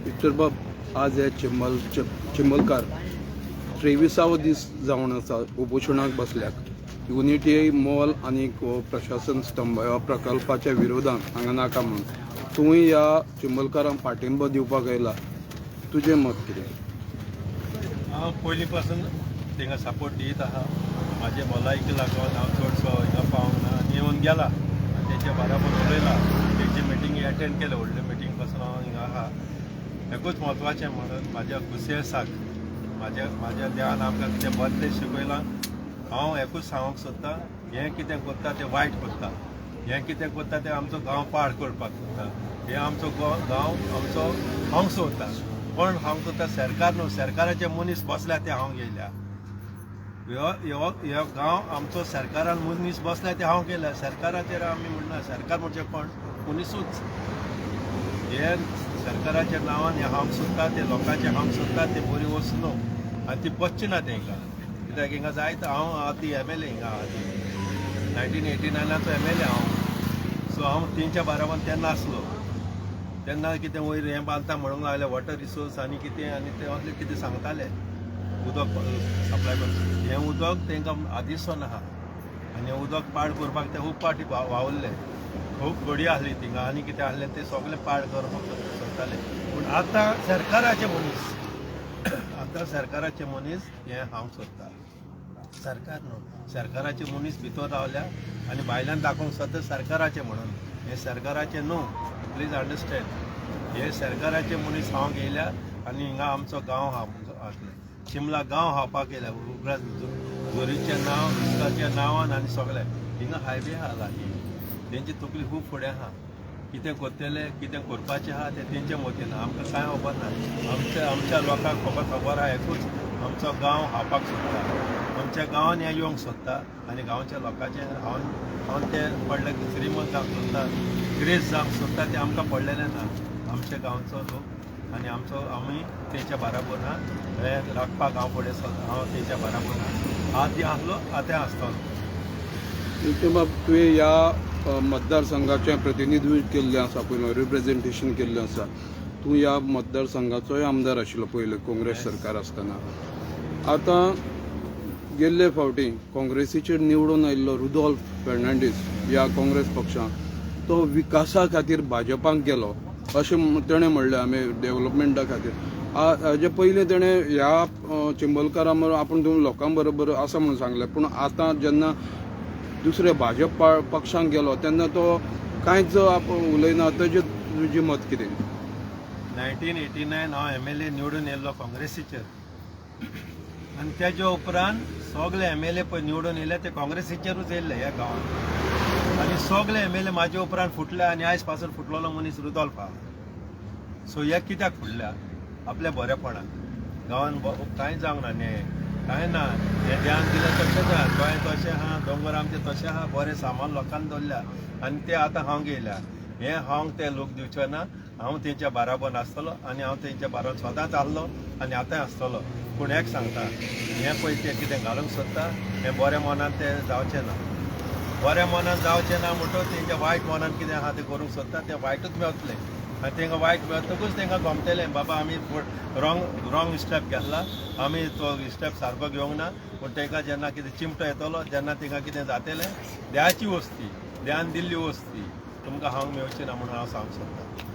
Picture बाब आज हे चिंबलकार 23वा दीस जावन आसा उपोशणाक बसल्यात। युनिटी मॉल आणि प्रशासन स्तंभ ह्या प्रकल्पाच्या विरोधात हांगा नाका म्हणून तूंय ह्या चिंबलकारांक पाठिंबो दिवपाक आयला, तुजें मत कितें? हांव पयलीं पासून तांकां सपोर्ट दीत आहा। म्हाजे भलायकी लागून हांव चडसो हिंगा पावंक ना आनी येवन गेला आनी तेच्या बराबर उलयला। तेची मिटींग अटेंड केले, व्हडले मिटींग पासून हांव हिंगा आहा। एकूच म्हत्वाचें म्हणून म्हाज्या कुसेसाक म्हाज्या देवान आमकां कितें बरें शिकयलां। हांव एकूच सांगूंक सोदतां, हें कितें करता तें वायट करता, हें कितें करता तें आमचो गांव पाड करपाक सोदता। हें आमचो गांव आमचो हांग सोदता, पण हांव करता सरकार न्हू, सरकाराचे मनीस बसल्या ते हांव गेल्या। ह्यो गांव आमचो सरकारान मनीस बसल्या ते हांव केल्या। सरकाराचेर आमी म्हणना, सरकार म्हणजे कोण? मनीसूच। हे सरकाराच्या नांवान हे हांग सोदता, ते लोकांचे हांग सोदता, ते बरी वस्त न्हू आनी ती पच्ची ना तांकां। कित्याक हिंगा जायतो हांव आदी MLA हिंगा आहा 1989 MLA हांव। सो हांव तेंच्या बराबर तेन्ना आसलो। तेन्ना कितें वयर हें बांदता म्हणूंक लागले, वॉटर रिसोर्स आनी कितें, आनी ते असले कितें सांगताले उदक सप्लाय करता। हें उदक तांकां आदिसून आहा आनी हें उदक पाड करपाक ते खूब पाटी वावुरले। खूब गडी आसली थिंगा आनी कितें आसलें ते सगळें पाड करपाक सोदताले। पूण आतां सरकाराचे मनीस हें हांव सोदता। सरकार न्हू, सरकाराचे मनीस भितर रावल्या आनी भायल्यान दाखोवंक सोदता सरकाराचे म्हणून। हे सरकाराचे न्हू, प्लीज अंडरस्टँड। हे सरकाराचे मनीस हांव गेल्या आनी हिंगा आमचो गांव आसले शिमला गांव हावपाक गेल्या। जोरीचें नांव, उदकाचें नांवान आनी सगळें हिंगा हायवे आहा लागीं। तेंची तकली खूब फुडें आहा। कितें करतले, कितें करपाचें आहा तें तेंचे मतीन आहा, आमकां कांय खबर ना। आमच्या लोकांक खबर आहा एकूच, आमचो गांव हावपाक सोदता, आमच्या गांवान हें येवंक सोदता आनी गांवच्या लोकांचें हांव ते पडले श्रीमंत जावंक सोदता, ग्रेस जावंक सोदता, तें आमकां पडलेलें ना। आमच्या गांवचो लोक आनी आमी तेंच्या बराबर ना। हें राखपाक हांव फुडें सरता, हांव तेंच्या बराबर ना। आदी आसलो, आतां आसतलो। बाब तुवें ह्या मतदारसंघाचें प्रतिनिधित्व केल्लें आसा, पयलीं रिप्रेझेंटेशन केल्लें आसा। तूं ह्या मतदारसंघाचोय आमदार आशिल्लो पयलीं काँग्रेस सरकार आसतना। आतां गेल्ले फावटी काँग्रेसीचेर निवडून आयिल्लो रुदोल्फ फर्नांडीस ह्या काँग्रेस पक्षान तो विकासा खातीर भाजपाक गेलो अशें तेणें म्हणलें, आमी डेव्हलपमेंटा खातीर। हाजे पयलीं तेणें ह्या चिंबलकारां बरोबर आपूण लोकां बरोबर आसा म्हणून सांगलें, पूण आतां जेन्ना दुसऱ्या भाजप पक्षांक गेलो तेन्ना तो कांयच उलयना। तुजें मत कितें? 1989 हांव MLA निवडून येयल्लो काँग्रेसीचेर आनी तेज्या उपरांत सगळे MLA पळय निवडून येयले ते काँग्रेसीचेरूच येयल्ले ह्या गांवांत। आनी सगळे MLA म्हाजे उपरांत फुटले आनी आयज पासून फुटलेलो मनीस रुदोल्फ आहा। सो हे कित्याक फुटल्या? आपल्या बरेपणाक। गांवान कांय जावंक ना, न्याय कांय ना। हें ध्यान दिलें तशेंच आहा, गोंय तशें आहा, दोंगर आमचे तशें आहा, बरें सामान लोकांनी दवरल्या आनी ते आतां हांव गेल्या। हें हांव ते लोक दिवचे ना। हांव तेंच्या बराबर आसतलो आनी हांव तेंच्या बराबर सदांच आसलो आनी आतांय आसतलो। पूण एक सांगता, हें पळय ते कितें घालूंक सोदता हें बऱ्या मनान तें जावचें ना। बऱ्या मनान जावचें ना म्हणटच तेंच्या वायट मनान कितें आहा तें करूंक सोदता, तें वायटूच मेवतलें आनी तेंकां वायट मेळटकूच तेंकां गमतलें, बाबा आमी रॉंग स्टेप घेतला, आमी तो स्टेप सारको घेवंक ना। पूण तेंकां जेन्ना कितें चिमटो येतलो, जेन्ना तेंकां कितें जातलें, देवाची वस्ती, देवान दिल्ली वस्ती तुमकां हांव मेळची ना म्हणून हांव सांगूंक सोदतां।